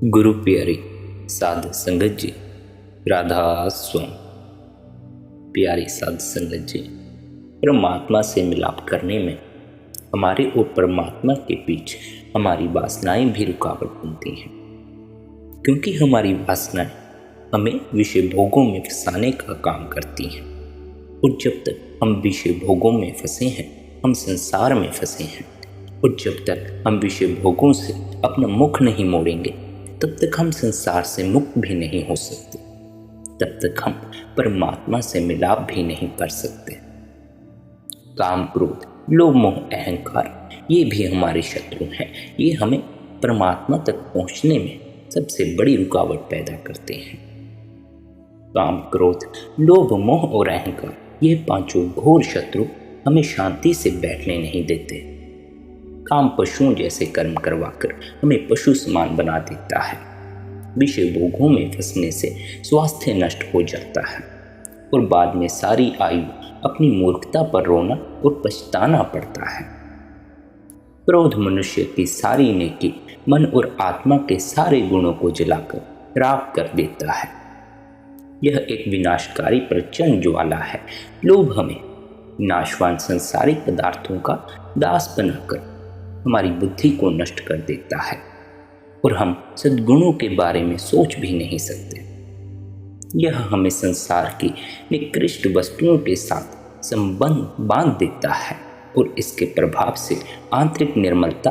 गुरु प्यारी साध संगत जी, राधा स्वामी। प्यारी साध संगत जी, परमात्मा से मिलाप करने में हमारे और परमात्मा के बीच हमारी वासनाएं भी रुकावट बनती हैं, क्योंकि हमारी वासनाएं हमें विषय भोगों में फंसाने का काम करती हैं। और जब तक हम विषय भोगों में फंसे हैं, हम संसार में फंसे हैं, और जब तक हम विषय भोगों से अपना मुख नहीं मोड़ेंगे, तब तक हम संसार से मुक्त भी नहीं हो सकते, तब तक हम परमात्मा से मिलाप भी नहीं कर सकते। काम, क्रोध, लोभ, मोह, अहंकार ये भी हमारे शत्रु हैं। ये हमें परमात्मा तक पहुंचने में सबसे बड़ी रुकावट पैदा करते हैं। काम, क्रोध, लोभ, मोह और अहंकार ये पांचों घोर शत्रु हमें शांति से बैठने नहीं देते। काम पशुओं जैसे कर्म करवाकर हमें पशु समान बना देता है। विषय भोगों में फंसने से स्वास्थ्य नष्ट हो जाता है और बाद में सारी आयु अपनी मूर्खता पर रोना और पछताना पड़ता है। क्रोध मनुष्य की सारी नेकी, मन और आत्मा के सारे गुणों को जलाकर राख कर देता है। यह एक विनाशकारी प्रचंड ज्वाला है। लोभ हमें नाशवान संसारिक पदार्थों का दास बनाकर हमारी बुद्धि को नष्ट कर देता है और हम सद्गुणों के बारे में सोच भी नहीं सकते। यह हमें संसार की निकृष्ट वस्तुओं के साथ संबंध बांध देता है और इसके प्रभाव से आंतरिक निर्मलता,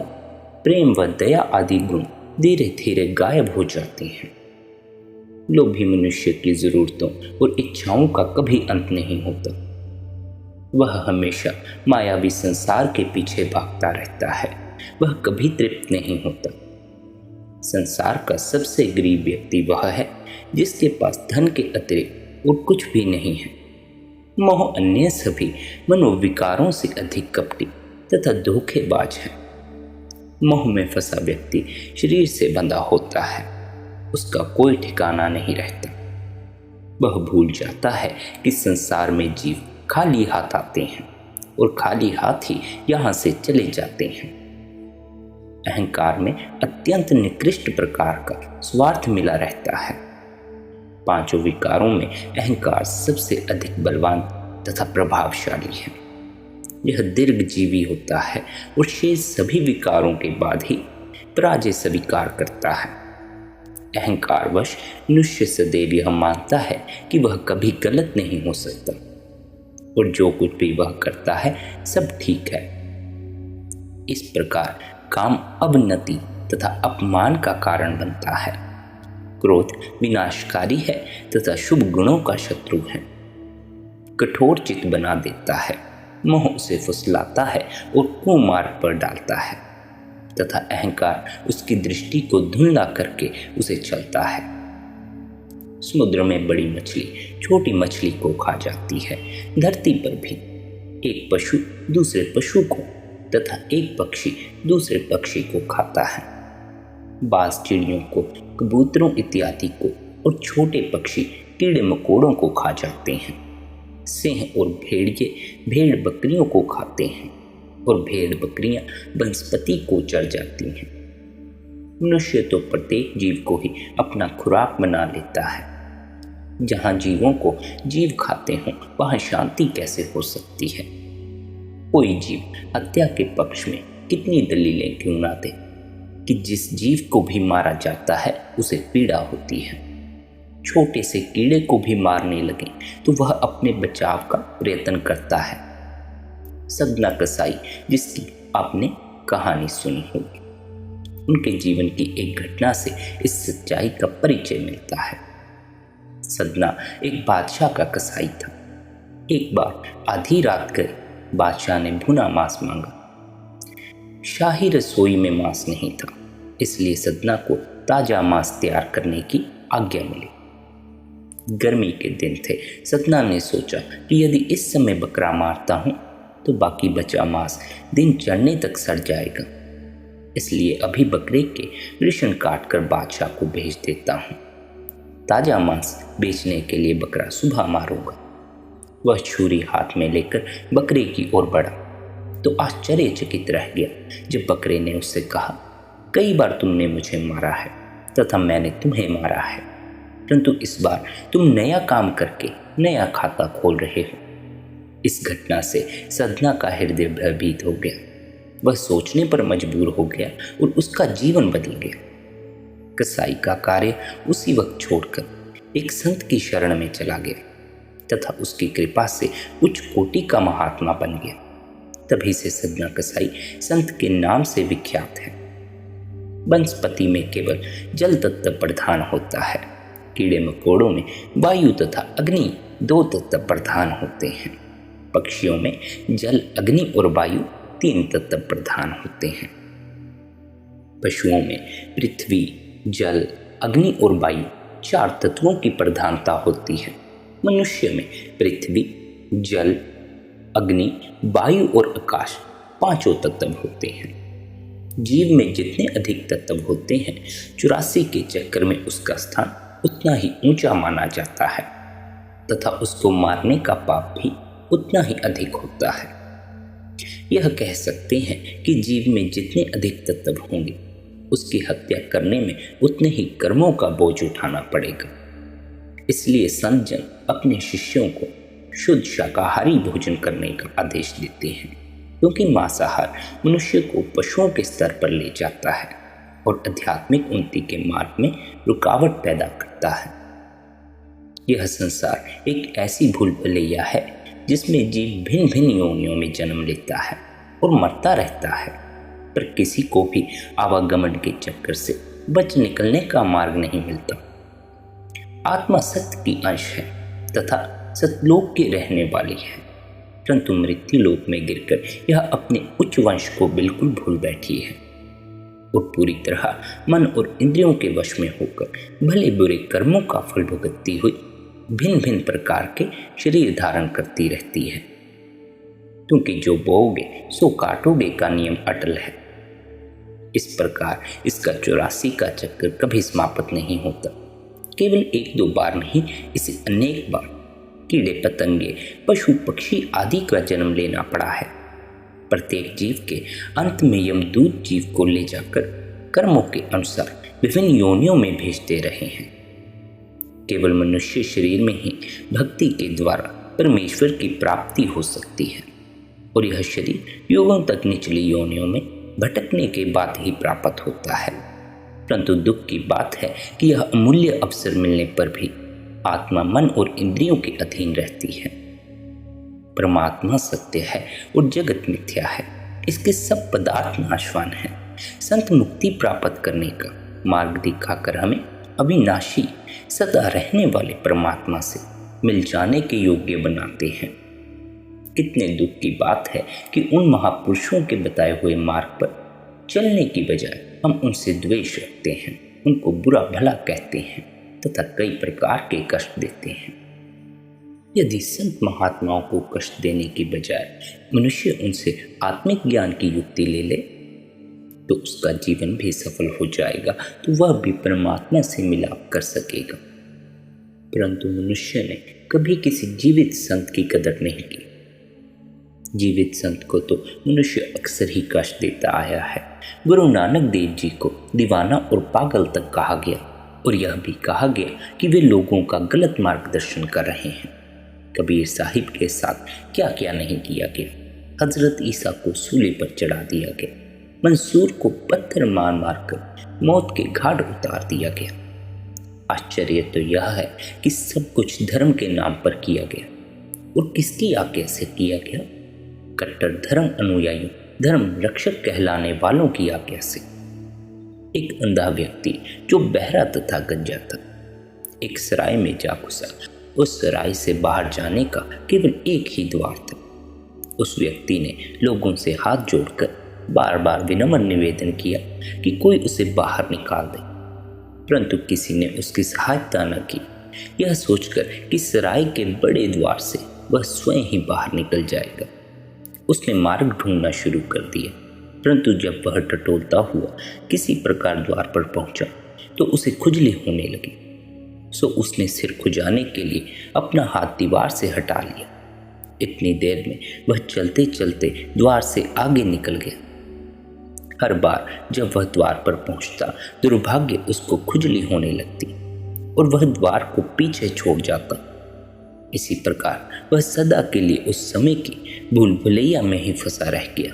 प्रेम व दया आदि गुण धीरे धीरे गायब हो जाते हैं। लोभी मनुष्य की जरूरतों और इच्छाओं का कभी अंत नहीं होता। वह हमेशा मायावी संसार के पीछे भागता रहता है। वह कभी तृप्त नहीं होता। संसार का सबसे गरीब व्यक्ति वह है जिसके पास धन के अतिरिक्त और कुछ भी नहीं है। मोह अन्य सभी मनोविकारों से अधिक कपटी तथा धोखेबाज है। मोह में फंसा व्यक्ति शरीर से बंधा होता है। उसका कोई ठिकाना नहीं रहता। वह भूल जाता है कि संसार में जीव खाली हाथ आते हैं और खाली हाथ ही यहाँ से चले जाते हैं। अहंकार में अत्यंत निकृष्ट प्रकार का स्वार्थ मिला रहता है। पांचों विकारों में अहंकार सबसे अधिक बलवान तथा प्रभावशाली है। यह दीर्घजीवी होता है और शेष सभी विकारों के बाद ही पराजय स्वीकार करता है। अहंकारवश मनुष्य सदैव यह मानता है कि वह कभी गलत नहीं हो सकता और जो कुछ भी वह करता है सब ठीक है। इस प्रकार काम अवनति तथा अपमान का कारण बनता है। क्रोध विनाशकारी है तथा शुभ गुणों का शत्रु है। कठोर चित्त बना देता है। मोह उसे फुसलाता है और कुमार्ग पर डालता है तथा अहंकार उसकी दृष्टि को धुंधला करके उसे चलता है। समुद्र में बड़ी मछली छोटी मछली को खा जाती है। धरती पर भी एक पशु दूसरे पशु को तथा एक पक्षी दूसरे पक्षी को खाता है। बाज चिड़ियों को, कबूतरों इत्यादि को और छोटे पक्षी कीड़े मकोड़ों को खा जाते हैं। सिंह और भेड़िए भेड़ बकरियों को खाते हैं और भेड़ बकरियां वनस्पति को चढ़ जाती हैं। मनुष्य तो प्रत्येक जीव को ही अपना खुराक बना लेता है। जहाँ जीवों को जीव खाते हों वहाँ शांति कैसे हो सकती है। कोई जीव हत्या के पक्ष में कितनी दलीलें क्यों ना दे कि जिस जीव को भी मारा जाता है उसे पीड़ा होती है। छोटे से कीड़े को भी मारने लगे तो वह अपने बचाव का प्रयत्न करता है। सदना कसाई जिसकी आपने कहानी सुनी होगी, उनके जीवन की एक घटना से इस सच्चाई का परिचय मिलता है। सदना एक बादशाह का कसाई था। एक बार आधी रात गए बादशाह ने भुना मांस मांगा। शाही रसोई में मांस नहीं था, इसलिए सदना को ताजा मांस तैयार करने की आज्ञा मिली। गर्मी के दिन थे। सदना ने सोचा कि यदि इस समय बकरा मारता हूं तो बाकी बचा मांस दिन चढ़ने तक सड़ जाएगा, इसलिए अभी बकरे के वृषण काट कर बादशाह को भेज देता हूं। ताजा मांस बेचने के लिए बकरा सुबह मारूंगा। वह छुरी हाथ में लेकर बकरे की ओर बढ़ा तो आश्चर्यचकित रह गया जब बकरे ने उससे कहा, कई बार तुमने मुझे मारा है तथा मैंने तुम्हें मारा है, परंतु इस बार तुम नया काम करके नया खाता खोल रहे हो। इस घटना से सदना का हृदय भयभीत हो गया। वह सोचने पर मजबूर हो गया और उसका जीवन बदल गया। कसाई का कार्य उसी वक्त छोड़कर एक संत की शरण में चला गया तथा उसकी कृपा से उच्च कोटि का महात्मा बन गया। तभी से सदना कसाई संत के नाम से विख्यात है। वनस्पति में केवल जल तत्व प्रधान होता है। कीड़े मकोड़ों में वायु तथा अग्नि 2 तत्व प्रधान होते हैं। पक्षियों में जल, अग्नि और वायु 3 तत्व प्रधान होते हैं। पशुओं में पृथ्वी, जल, अग्नि और वायु 4 तत्वों की प्रधानता होती है। मनुष्य में पृथ्वी, जल, अग्नि, वायु और आकाश 5 तत्व होते हैं। जीव में जितने अधिक तत्व होते हैं, 84 के चक्कर में उसका स्थान उतना ही ऊंचा माना जाता है तथा उसको मारने का पाप भी उतना ही अधिक होता है। यह कह सकते हैं कि जीव में जितने अधिक तत्व होंगे, उसकी हत्या करने में उतने ही कर्मों का बोझ उठाना पड़ेगा। इसलिए संत जन अपने शिष्यों को शुद्ध शाकाहारी भोजन करने का आदेश देते हैं, क्योंकि मांसाहार मनुष्य को पशुओं के स्तर पर ले जाता है और आध्यात्मिक उन्नति के मार्ग में रुकावट पैदा करता है। यह संसार एक ऐसी भूल भुलैया है जिसमें जीव भिन्न भिन्न योनियों में जन्म लेता है और मरता रहता है, पर किसी को भी आवागमन के चक्कर से बच निकलने का मार्ग नहीं मिलता। आत्मा सत्य की अंश है तथा सतलोक की रहने वाली है, परंतु मृत्यु लोक में गिरकर यह अपने उच्च वंश को बिल्कुल भूल बैठी है और पूरी तरह मन और इंद्रियों के वश में होकर भले बुरे कर्मों का फल भुगतती हुई भिन्न भिन्न प्रकार के शरीर धारण करती रहती है, क्योंकि जो बोओगे सो काटोगे का नियम अटल है। इस प्रकार इसका 84 का चक्कर कभी समाप्त नहीं होता। केवल 1-2 बार नहीं, इसे अनेक बार कीड़े पतंगे, पशु पक्षी आदि का जन्म लेना पड़ा है। प्रत्येक जीव के अंत में यमदूत जीव को ले जाकर कर्मों के अनुसार विभिन्न योनियों में भेजते रहे हैं। केवल मनुष्य शरीर में ही भक्ति के द्वारा परमेश्वर की प्राप्ति हो सकती है और यह शरीर युगों तक निचली योनियों में भटकने के बाद ही प्राप्त होता है। परंतु दुख की बात है कि यह अमूल्य अवसर मिलने पर भी आत्मा मन और इंद्रियों के अधीन रहती है। परमात्मा सत्य है और जगत मिथ्या है। इसके सब पदार्थ नाशवान हैं। संत मुक्ति प्राप्त करने का मार्ग दिखाकर हमें अविनाशी सदा रहने वाले परमात्मा से मिल जाने के योग्य बनाते हैं। कितने दुख की बात है कि उन महापुरुषों के बताए हुए मार्ग पर चलने की बजाय हम उनसे द्वेष रखते हैं, उनको बुरा भला कहते हैं तथा कई प्रकार के कष्ट देते हैं। यदि संत महात्माओं को कष्ट देने की बजाय मनुष्य उनसे आत्मिक ज्ञान की युक्ति ले ले तो उसका जीवन भी सफल हो जाएगा, तो वह भी परमात्मा से मिलाप कर सकेगा। परंतु मनुष्य ने कभी किसी जीवित संत की कदर नहीं की। जीवित संत को तो मनुष्य अक्सर ही कष्ट देता आया है। गुरु नानक देव जी को दीवाना और पागल तक कहा गया और यह भी कहा गया कि वे लोगों का गलत मार्गदर्शन कर रहे हैं। कबीर साहिब के साथ क्या क्या नहीं किया गया। हजरत ईसा को सूली पर चढ़ा दिया गया। मंसूर को पत्थर मार मार कर मौत के घाट उतार दिया गया। आश्चर्य तो यह है कि सब कुछ धर्म के नाम पर किया गया और किसकी आज्ञा से किया गया? कट्टर धर्म अनुयायियों, धर्म रक्षक कहलाने वालों की आज्ञा से। एक अंधा व्यक्ति जो बहरा तथा गंजा था, एक सराय में जा घुसा। उस सराय से बाहर जाने का केवल एक ही द्वार था। उस व्यक्ति ने लोगों से हाथ जोड़कर बार बार विनम्र निवेदन किया कि कोई उसे बाहर निकाल दे, परंतु किसी ने उसकी सहायता न की, यह सोचकर कि सराय के बड़े द्वार से वह स्वयं ही बाहर निकल जाएगा। उसने मार्ग ढूंढना शुरू कर दिया, परंतु जब वह टटोलता हुआ किसी प्रकार द्वार पर पहुंचा तो उसे खुजली होने लगी। सो उसने सिर खुजाने के लिए अपना हाथ दीवार से हटा लिया। इतनी देर में वह चलते चलते द्वार से आगे निकल गया। हर बार जब वह द्वार पर पहुंचता, दुर्भाग्य उसको खुजली होने लगती और वह द्वार को पीछे छोड़ जाता। इसी प्रकार वह सदा के लिए उस समय की भूल भुलैया में ही फंसा रह गया।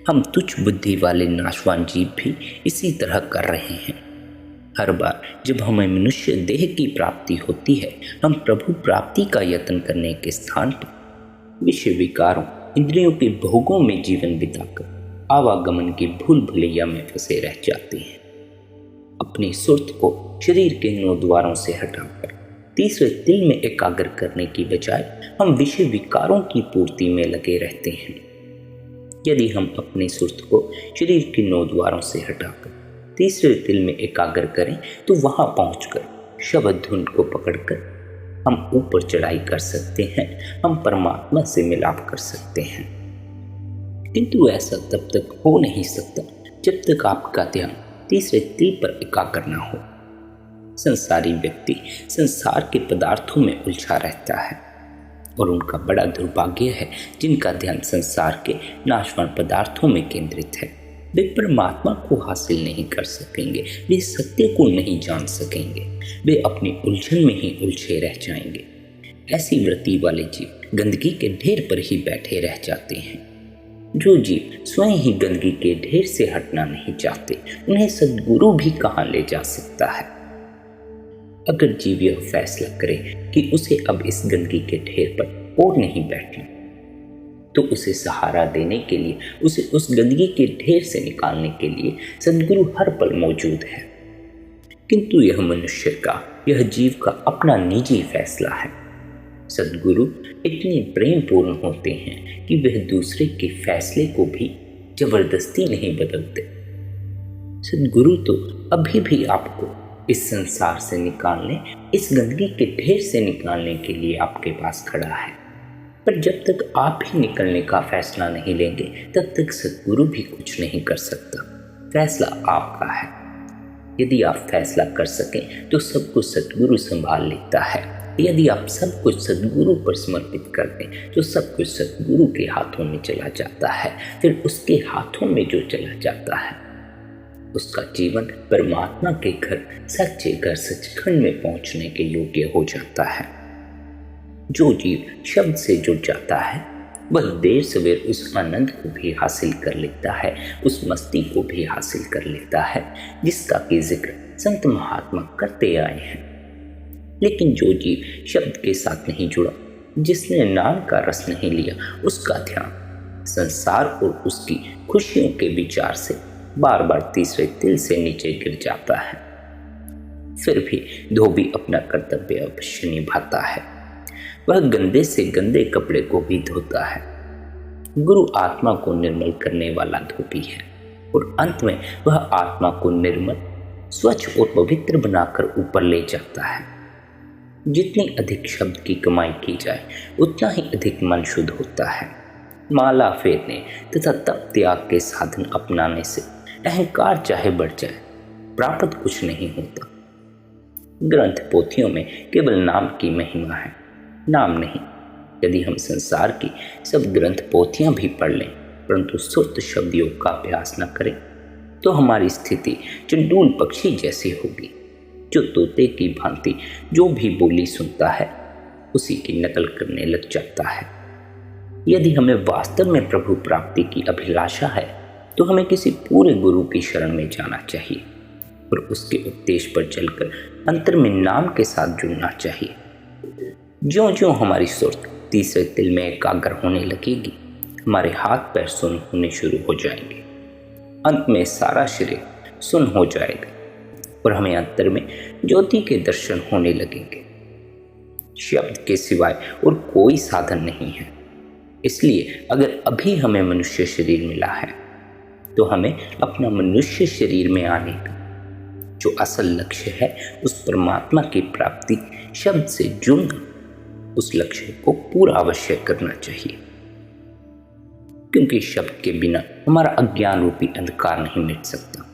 हम तुच्छ बुद्धि वाले नाशवान जीव भी इसी तरह कर रहे हैं। हर बार जब हमें मनुष्य देह की प्राप्ति होती है, हम प्रभु प्राप्ति का यत्न करने के स्थान पर विषय विकारों, इंद्रियों के भोगों में जीवन बिताकर आवागमन की भूल भुलैया में फंसे रह जाते हैं। अपनी सुर्त को शरीर के 9 द्वारों से हटाकर तीसरे तिल में एकाग्र करने की बजाय हम विषय विकारों की पूर्ति में लगे रहते हैं। यदि हम अपनी सुर्त को शरीर के 9 द्वारों से हटाकर तीसरे तिल में एकाग्र करें तो वहां पहुंचकर शब्द धुन को पकड़कर हम ऊपर चढ़ाई कर सकते हैं, हम परमात्मा से मिलाप कर सकते हैं। किंतु ऐसा तब तक हो नहीं सकता जब तक आपका ध्यान तीसरे तिल पर एकाग्र न हो। संसारी व्यक्ति संसार के पदार्थों में उलझा रहता है और उनका बड़ा दुर्भाग्य है जिनका ध्यान संसार के नाशवान पदार्थों में केंद्रित है। वे परमात्मा को हासिल नहीं कर सकेंगे, वे सत्य को नहीं जान सकेंगे, वे अपनी उलझन में ही उलझे रह जाएंगे। ऐसी वृत्ति वाले जीव गंदगी के ढेर पर ही बैठे रह जाते हैं। जो जीव स्वयं ही गंदगी के ढेर से हटना नहीं चाहते, उन्हें सद्गुरु भी कहाँ ले जा सकता है। अगर जीव यह फैसला करे कि उसे अब इस गंदगी के ढेर पर और नहीं बैठना, तो उसे सहारा देने के लिए, उसे उस गंदगी के ढेर से निकालने के लिए सद्गुरु हर पल मौजूद है। किंतु यह मनुष्य का, यह जीव का अपना निजी फैसला है। सद्गुरु इतने प्रेम पूर्ण होते हैं कि वह दूसरे के फैसले को भी जबरदस्ती नहीं बदलते। सद्गुरु तो अभी भी आपको इस संसार से निकालने, इस गंदगी के ढेर से निकालने के लिए आपके पास खड़ा है। पर जब तक आप ही निकलने का फैसला नहीं लेंगे, तब तक सद्गुरु भी कुछ नहीं कर सकता। फैसला आपका है। यदि आप फैसला कर सकें तो सब कुछ सद्गुरु संभाल लेता है। यदि आप सब कुछ सद्गुरु पर समर्पित कर दें तो सब कुछ सद्गुरु के हाथों में चला जाता है। फिर उसके हाथों में जो चला जाता है, उसका जीवन परमात्मा के घर, सच्चे घर सचखंड में पहुंचने के योग्य हो जाता है। जो जीव शब्द से जुड़ जाता है, वह देर सवेर उस आनंद को भी हासिल कर लेता है, उस मस्ती को भी हासिल कर लेता है जिसका कि जिक्र संत महात्मा करते आए हैं। लेकिन जो जीव शब्द के साथ नहीं जुड़ा, जिसने नाम का रस नहीं लिया, उसका ध्यान संसार और उसकी खुशियों के विचार से बार बार तीसरे तिल से नीचे गिर जाता है। फिर भी धोबी अपना कर्तव्य अवश्य निभाता है। वह गंदे से गंदे कपड़े को भी धोता है। गुरु आत्मा को निर्मल करने वाला धोबी है और अंत में वह आत्मा को निर्मल, स्वच्छ और पवित्र बनाकर ऊपर ले जाता है। जितनी अधिक शब्द की कमाई की जाए, उतना ही अधिक मन शुद्ध होता है। माला फेरने तथा तप त्याग के साधन अपनाने से अहंकार चाहे बढ़ जाए, प्राप्त कुछ नहीं होता। ग्रंथ पोथियों में केवल नाम की महिमा है, नाम नहीं। यदि हम संसार की सब ग्रंथ पोथियां भी पढ़ लें, परंतु सुर्त शब्द योग का अभ्यास न करें, तो हमारी स्थिति चंडूल पक्षी जैसी होगी, जो तोते की भांति जो भी बोली सुनता है उसी की नकल करने लग जाता है। यदि हमें वास्तव में प्रभु प्राप्ति की अभिलाषा है, तो हमें किसी पूरे गुरु की शरण में जाना चाहिए और उसके उपदेश पर चलकर अंतर में नाम के साथ जुड़ना चाहिए। ज्यों ज्यों हमारी सुर्त तीसरे तिल में एकाग्र होने लगेगी, हमारे हाथ पैर सुन्न होने शुरू हो जाएंगे। अंत में सारा शरीर सुन्न हो जाएगा और हमें अंतर में ज्योति के दर्शन होने लगेंगे। शब्द के सिवाय और कोई साधन नहीं है। इसलिए अगर अभी हमें मनुष्य शरीर मिला है, तो हमें अपना मनुष्य शरीर में आने का जो असल लक्ष्य है, उस परमात्मा की प्राप्ति, शब्द से जुड़ना, उस लक्ष्य को पूरा अवश्य करना चाहिए। क्योंकि शब्द के बिना हमारा अज्ञान रूपी अंधकार नहीं मिट सकता।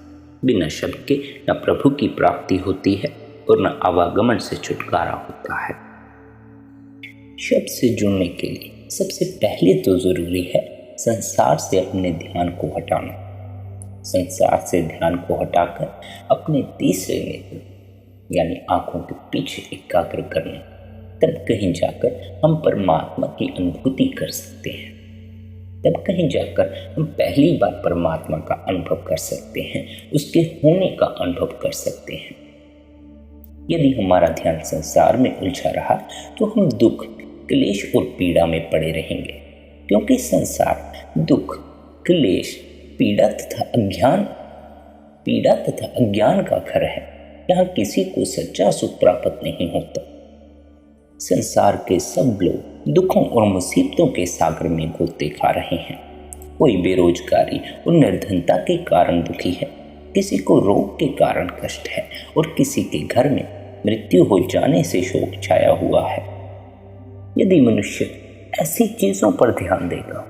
बिना शब्द के न प्रभु की प्राप्ति होती है और न आवागमन से छुटकारा होता है। शब्द से जुड़ने के लिए सबसे पहले तो जरूरी है संसार से अपने ध्यान को हटाना। संसार से ध्यान को हटाकर अपने तीसरे नेत्र यानी आंखों के पीछे एकाग्र कर लें, तब कहीं जाकर हम परमात्मा की अनुभूति कर सकते हैं। तब कहीं जाकर हम पहली बार परमात्मा का अनुभव कर सकते हैं, उसके होने का अनुभव कर सकते हैं। यदि हमारा ध्यान संसार में उलझा रहा तो हम दुख, क्लेश और पीड़ा में पड़े रहेंगे, क्योंकि संसार दुख, क्लेश, पीड़ा तथा अज्ञान का घर है। यहाँ किसी को सच्चा सुख प्राप्त नहीं होता। संसार के सब लोग दुखों और मुसीबतों के सागर में गोते खा रहे हैं। कोई बेरोजगारी और निर्धनता के कारण दुखी है, किसी को रोग के कारण कष्ट है और किसी के घर में मृत्यु हो जाने से शोक छाया हुआ है। यदि मनुष्य ऐसी चीजों पर ध्यान देगा,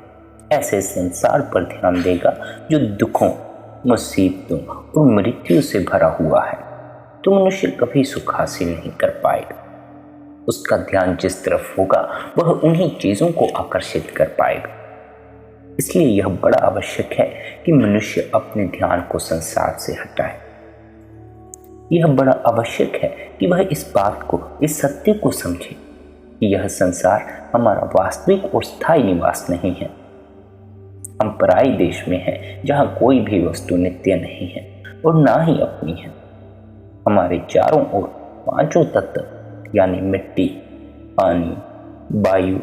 ऐसे संसार पर ध्यान देगा जो दुखों, मुसीबतों और मृत्यु से भरा हुआ है, तो मनुष्य कभी सुख हासिल नहीं कर पाएगा। उसका ध्यान जिस तरफ होगा वह उन्हीं चीजों को आकर्षित कर पाएगा। इसलिए यह बड़ा आवश्यक है कि मनुष्य अपने ध्यान को संसार से हटाए। यह बड़ा आवश्यक है कि वह इस बात को, इस सत्य को समझे कि यह संसार हमारा वास्तविक और स्थायी निवास नहीं है। हम पराई देश में हैं, जहाँ कोई भी वस्तु नित्य नहीं है और ना ही अपनी है। हमारे चारों ओर पांचों तत्व यानी मिट्टी, पानी, वायु,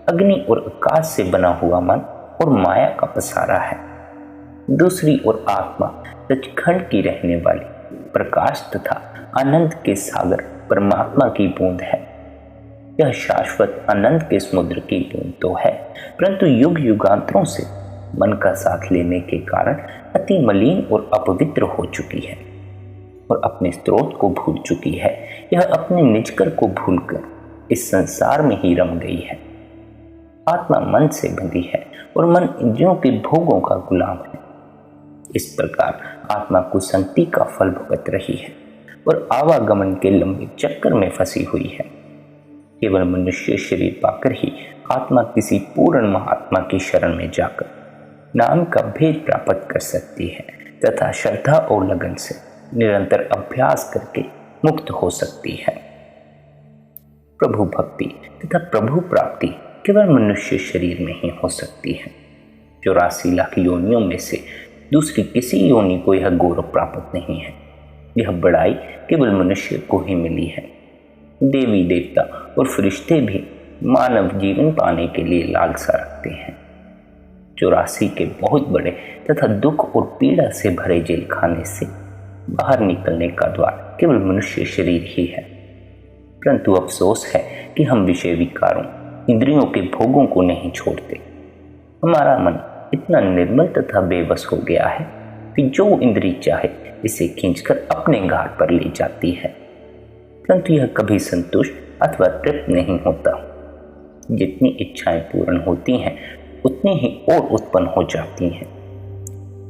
अग्नि और आकाश से बना हुआ मन और माया का पसारा है। दूसरी ओर आत्मा सचखंड की रहने वाली प्रकाश तथा आनंद के सागर परमात्मा की बूंद है। यह शाश्वत आनंद के समुद्र की बूंद तो है, परंतु युग युगांतरों से मन का साथ लेने के कारण अति मलिन और अपवित्र हो चुकी है और अपने स्रोत को भूल चुकी है। यह अपने निजकर को भूलकर इस संसार में ही रम गई है। आत्मा मन से बंधी है और मन इंद्रियों के भोगों का गुलाम है। इस प्रकार आत्मा कुसंगति का फल भुगत रही है और आवागमन के लंबे चक्कर में फंसी हुई है। केवल मनुष्य शरीर पाकर ही आत्मा किसी पूर्ण महात्मा की शरण में जाकर नाम का भेद प्राप्त कर सकती है तथा श्रद्धा और लगन से निरंतर अभ्यास करके मुक्त हो सकती है। प्रभु भक्ति तथा प्रभु प्राप्ति केवल मनुष्य शरीर में ही हो सकती है। 84 लाख योनियों में से दूसरी किसी योनि को यह गौरव प्राप्त नहीं है। यह बड़ाई केवल मनुष्य को ही मिली है। देवी देवता और फरिश्ते भी मानव जीवन पाने के लिए लालसा रखते हैं। 84 के बहुत बड़े तथा दुख और पीड़ा से भरे जेल खाने से बाहर निकलने का द्वार केवल मनुष्य शरीर ही है। परंतु अफसोस है कि हम विषय विकारों, इंद्रियों के भोगों को नहीं छोड़ते। हमारा मन इतना निर्मल तथा बेबस हो गया है कि जो इंद्री चाहे इसे खींचकर अपने घाट पर ले जाती है, परंतु यह कभी संतुष्ट अथवा तृप्त नहीं होता। जितनी इच्छाएं पूर्ण होती हैं उतनी ही और उत्पन्न हो जाती हैं।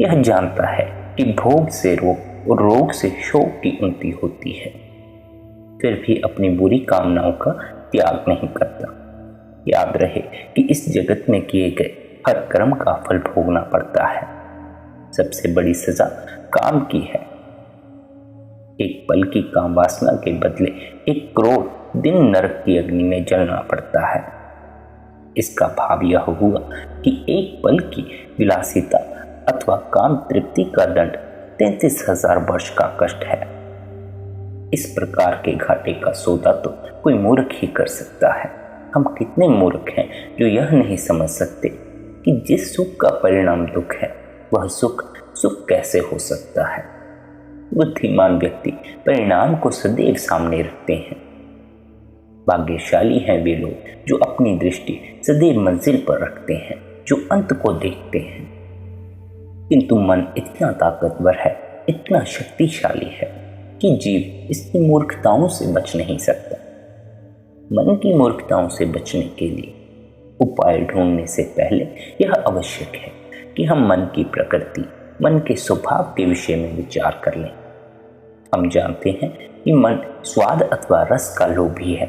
यह जानता है कि भोग से रोग और रोग से शोक की उन्नति होती है, फिर भी अपनी बुरी कामनाओं का त्याग नहीं करता। याद रहे कि इस जगत में किए गए हर कर्म का फल भोगना पड़ता है। सबसे बड़ी सजा काम की है। एक पल की काम वासना के बदले 1 करोड़ दिन नरक की अग्नि में जलना पड़ता है। इसका भाव यह हुआ कि 1 पल की विलासिता अथवा काम तृप्ति का दंड 33,000 वर्ष का कष्ट है। इस प्रकार के घाटे का सौदा तो कोई मूर्ख ही कर सकता है। हम कितने मूर्ख हैं जो यह नहीं समझ सकते कि जिस सुख का परिणाम दुख है वह सुख कैसे हो सकता है। बुद्धिमान व्यक्ति परिणाम को सदैव सामने रखते हैं। भाग्यशाली हैं वे लोग जो अपनी दृष्टि सदैव मंजिल पर रखते हैं, जो अंत को देखते हैं। किंतु मन इतना ताकतवर है, इतना शक्तिशाली है कि जीव इसकी मूर्खताओं से बच नहीं सकता। मन की मूर्खताओं से बचने के लिए उपाय ढूंढने से पहले यह आवश्यक है कि हम मन की प्रकृति, मन के स्वभाव के विषय में विचार कर लें। हम जानते हैं कि मन स्वाद अथवा रस का लोभी है,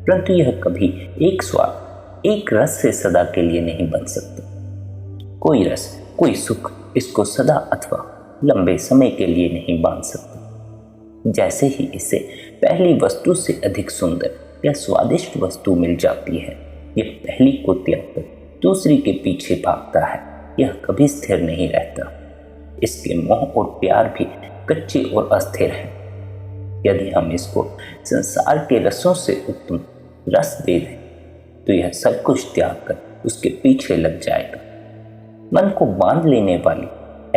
परंतु यह कभी एक स्वाद, एक रस से सदा के लिए नहीं बन सकता। कोई रस, कोई सुख इसको सदा अथवा लंबे समय के लिए नहीं बांध सकते। जैसे ही इसे पहली वस्तु से अधिक सुंदर या स्वादिष्ट वस्तु मिल जाती है, यह पहली को त्याग कर दूसरी के पीछे भागता है। यह कभी स्थिर नहीं रहता। इसके मोह और प्यार भी कच्चे और अस्थिर हैं। यदि हम इसको संसार के रसों से उत्तम रस दे दें तो यह सब कुछ त्याग कर उसके पीछे लग जाएगा। मन को बांध लेने वाली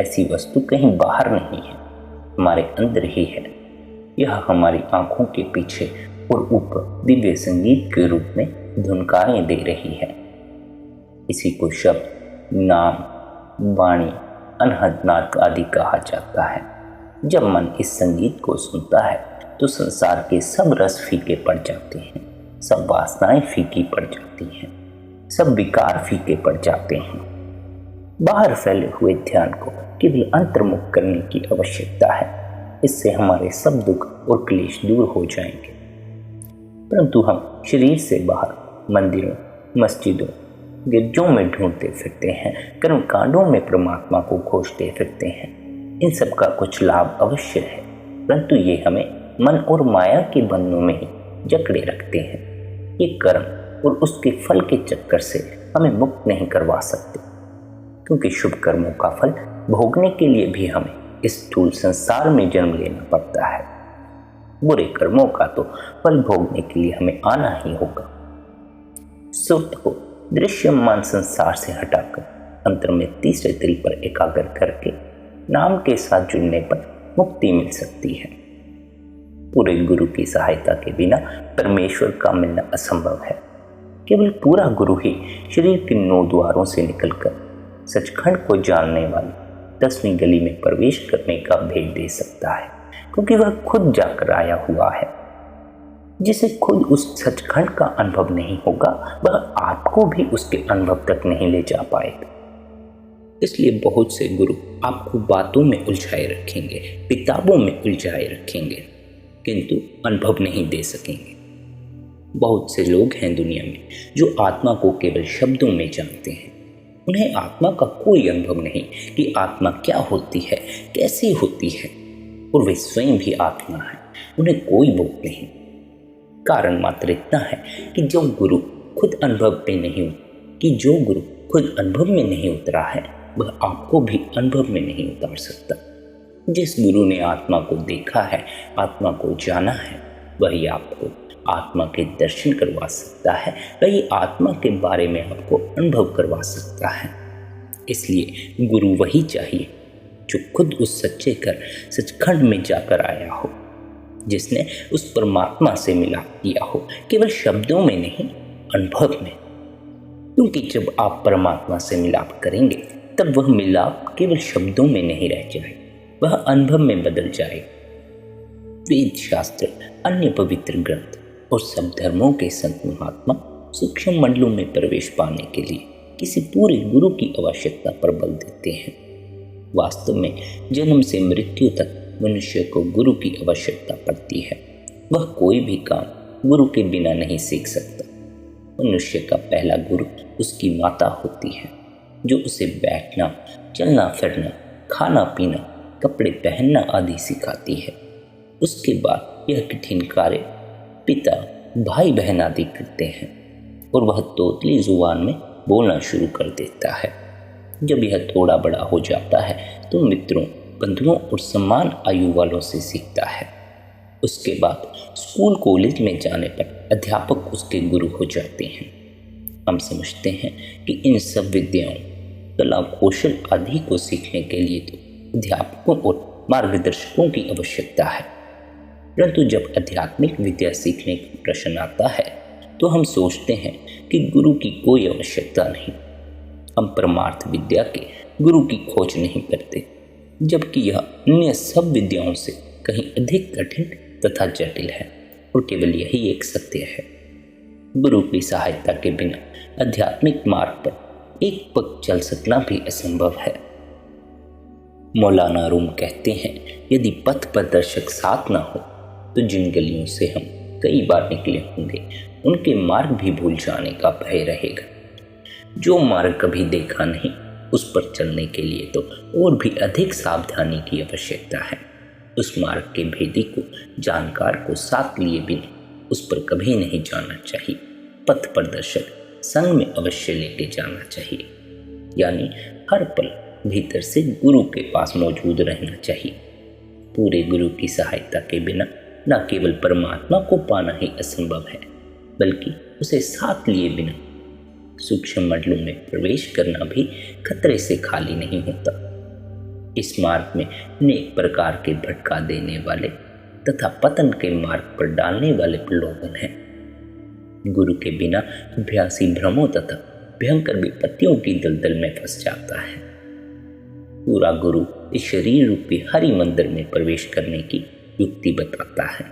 ऐसी वस्तु कहीं बाहर नहीं है, हमारे अंदर ही है। यह हमारी आंखों के पीछे और ऊपर दिव्य संगीत के रूप में धुनकारें दे रही है। इसी को शब्द, नाम, वाणी, अनहद नाद आदि कहा जाता है। जब मन इस संगीत को सुनता है तो संसार के सब रस फीके पड़ जाते हैं, सब वासनाएं फीकी पड़ जाती हैं, सब विकार फीके पड़ जाते हैं। बाहर फैले हुए ध्यान को केवल अंतर्मुख करने की आवश्यकता है। इससे हमारे सब दुख और क्लेश दूर हो जाएंगे। परंतु हम शरीर से बाहर मंदिरों, मस्जिदों, गिरजों में ढूंढते फिरते हैं, कर्म कांडों में परमात्मा को खोजते फिरते हैं। इन सब का कुछ लाभ अवश्य है, परंतु ये हमें मन और माया के बंधनों में ही जकड़े रखते हैं। ये कर्म और उसके फल के चक्कर से हमें मुक्त नहीं करवा सकते, क्योंकि शुभ कर्मों का फल भोगने के लिए भी हमें इस स्थूल संसार में जन्म लेना पड़ता है। बुरे कर्मों का तो फल भोगने के लिए हमें आना ही होगा। सुरत को दृश्यमान संसार से हटाकर अंतर में तीसरे तिल पर एकाग्र करके नाम के साथ जुड़ने पर मुक्ति मिल सकती है। पूरे गुरु की सहायता के बिना परमेश्वर का मिलना असंभव है। केवल पूरा गुरु ही शरीर के 9 द्वारों से निकलकर सचखंड को जानने वाली 10वीं गली में प्रवेश करने का भेद दे सकता है, क्योंकि वह खुद जाकर आया हुआ है। जिसे खुद उस सचखंड का अनुभव नहीं होगा, वह आपको भी उसके अनुभव तक नहीं ले जा पाएगा। इसलिए बहुत से गुरु आपको बातों में उलझाए रखेंगे, किताबों में उलझाए रखेंगे, किंतु अनुभव नहीं दे सकेंगे। बहुत से लोग हैं दुनिया में जो आत्मा को केवल शब्दों में जानते हैं। उन्हें आत्मा का कोई अनुभव नहीं कि आत्मा क्या होती है, कैसी होती है, और वे स्वयं भी आत्मा है। उन्हें कोई बोध नहीं। कारण मात्र इतना है कि जो गुरु खुद अनुभव में नहीं उतरा है, वह आपको भी अनुभव में नहीं उतार सकता। जिस गुरु ने आत्मा को देखा है, आत्मा को जाना है, वही आपको आत्मा के दर्शन करवा सकता है, वही आत्मा के बारे में आपको अनुभव करवा सकता है। इसलिए गुरु वही चाहिए जो खुद उस सच्चे कर सचखंड में जाकर आया हो, जिसने उस परमात्मा से मिलाप किया हो, केवल शब्दों में नहीं, अनुभव में। क्योंकि जब आप परमात्मा से मिलाप करेंगे तब वह मिलाप केवल शब्दों में नहीं रह जाए, वह अनुभव में बदल जाए। वेद शास्त्र, अन्य पवित्र ग्रंथ और सब धर्मों के संत महात्मा सूक्ष्म मंडलों में प्रवेश पाने के लिए किसी पूरे गुरु की आवश्यकता पर बल देते हैं। वास्तव में जन्म से मृत्यु तक मनुष्य को गुरु की आवश्यकता पड़ती है। वह कोई भी काम गुरु के बिना नहीं सीख सकता। मनुष्य का पहला गुरु उसकी माता होती है, जो उसे बैठना, चलना फिरना, खाना पीना, कपड़े पहनना आदि सिखाती है। उसके बाद यह कठिन कार्य पिता, भाई बहन आदि करते हैं और वह तोतली जुबान में बोलना शुरू कर देता है। जब यह थोड़ा बड़ा हो जाता है तो मित्रों, बंधुओं और समान आयु वालों से सीखता है। उसके बाद स्कूल कॉलेज में जाने पर अध्यापक उसके गुरु हो जाते हैं। हम समझते हैं कि इन सब विद्याओं, कला, कौशल आदि को सीखने के लिए तो अध्यापकों और मार्गदर्शकों की आवश्यकता है। परंतु जब आध्यात्मिक विद्या सीखने का प्रश्न आता है तो हम सोचते हैं कि गुरु की कोई आवश्यकता नहीं। हम परमार्थ विद्या के गुरु की खोज नहीं करते, जबकि यह अन्य सब विद्याओं से कहीं अधिक कठिन तथा जटिल है, और केवल यही एक सत्य है। गुरु की सहायता के बिना आध्यात्मिक मार्ग पर एक पग चल सकना भी असंभव है। मौलाना रूम कहते हैं, यदि पथ प्रदर्शक साथ ना हो तो जिन गलियों से हम कई बार निकले होंगे उनके मार्ग भी भूल जाने का भय रहेगा। जो मार्ग कभी देखा नहीं उस पर चलने के लिए तो और भी अधिक सावधानी की आवश्यकता है। उस मार्ग के भेदी को, जानकार को साथ लिए बिना उस पर कभी नहीं जाना चाहिए। पथ प्रदर्शक संग में अवश्य लेके जाना चाहिए, यानी हर पल भीतर से गुरु के पास मौजूद रहना चाहिए। पूरे गुरु की सहायता के बिना न केवल परमात्मा को पाना ही असंभव है, बल्कि उसे साथ लिए बिना सूक्ष्म मंडलों में प्रवेश करना भी खतरे से खाली नहीं होता। इस मार्ग में अनेक प्रकार के भटका देने वाले तथा पतन के मार्ग पर डालने वाले प्रलोभन हैं। गुरु के बिना अभ्यासी भ्रमों तथा भयंकर विपत्तियों की दलदल में फंस जाता है। पूरा गुरु इस शरीर रूपी हरि मंदिर में प्रवेश करने की युक्ति बताता है,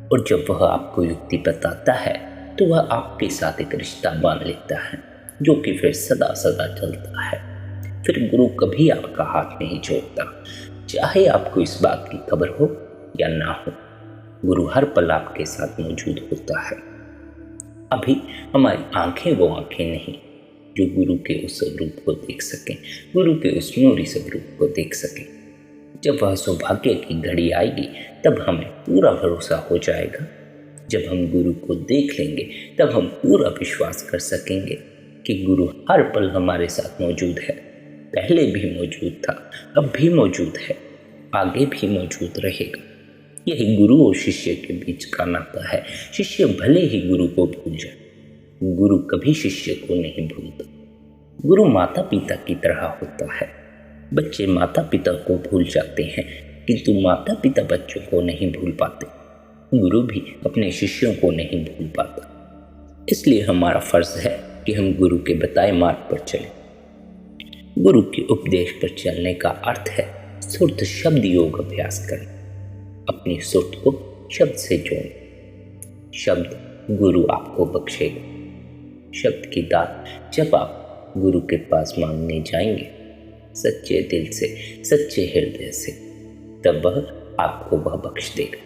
और जब वह आपको युक्ति बताता है तो वह आपके साथ एक रिश्ता बांध लेता है, जो कि फिर सदा सदा चलता है। फिर गुरु कभी आपका हाथ नहीं छोड़ता, चाहे आपको इस बात की खबर हो या ना हो। गुरु हर पल आपके साथ मौजूद होता है। अभी हमारी आंखें वो आंखें नहीं जो गुरु के उस स्वरूप को देख सकें, गुरु के उस नूरी स्वरूप को देख सकें। जब वह सौभाग्य की घड़ी आएगी तब हमें पूरा भरोसा हो जाएगा। जब हम गुरु को देख लेंगे तब हम पूरा विश्वास कर सकेंगे कि गुरु हर पल हमारे साथ मौजूद है। पहले भी मौजूद था, अब भी मौजूद है, आगे भी मौजूद रहेगा। यही गुरु और शिष्य के बीच का नाता है। शिष्य भले ही गुरु को भूल जाए, गुरु कभी शिष्य को नहीं भूलता। गुरु माता पिता की तरह होता है। बच्चे माता पिता को भूल जाते हैं, किंतु माता पिता बच्चों को नहीं भूल पाते। गुरु भी अपने शिष्यों को नहीं भूल पाता। इसलिए हमारा फर्ज है कि हम गुरु के बताए मार्ग पर चलें। गुरु के उपदेश पर चलने का अर्थ है सुर्त शब्द योग अभ्यास करें। अपनी सुर्त को शब्द से जोड़ें। शब्द गुरु आपको बख्शेगा। शब्द की दात जब आप गुरु के पास मांगने जाएंगे सच्चे दिल से, सच्चे हृदय से, तब वह आपको वह बख्श देगा।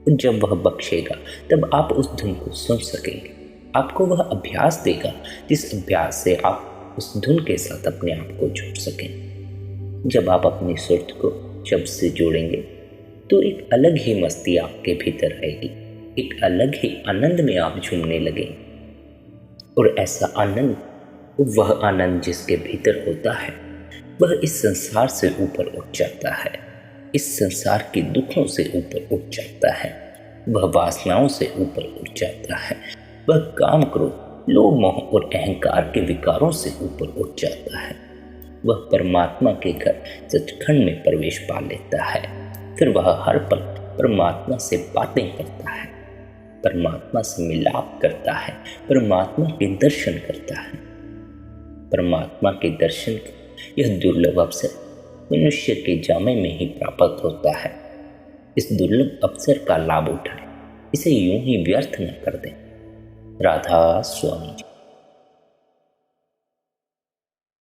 जब वह बख्शेगा तब आप उस धुन को सुन सकेंगे। आपको वह अभ्यास देगा जिस अभ्यास से आप उस धुन के साथ अपने आप को जोड़ सकें। जब आप अपनी सुर्त को शब्द से जोड़ेंगे तो एक अलग ही मस्ती आपके भीतर आएगी, एक अलग ही आनंद में आप झूमने लगेंगे। और ऐसा आनंद, वह आनंद जिसके भीतर होता है, वह इस संसार से ऊपर उठ जाता है, इस संसार के दुखों से ऊपर उठ जाता है, वह वासनाओं से ऊपर उठ जाता है, वह काम, क्रोध, लोभ, मोह और अहंकार के विकारों से ऊपर उठ जाता है। वह परमात्मा के घर सचखंड में प्रवेश पा लेता है। फिर वह हर पल परमात्मा से बातें करता है, परमात्मा से मिलाप करता है, परमात्मा के दर्शन करता है। परमात्मा के दर्शन का यह दुर्लभ अवसर मनुष्य के जामे में ही प्राप्त होता है। इस दुर्लभ अवसर का लाभ उठाएं, इसे यूं ही व्यर्थ न कर दें। राधा स्वामी जी।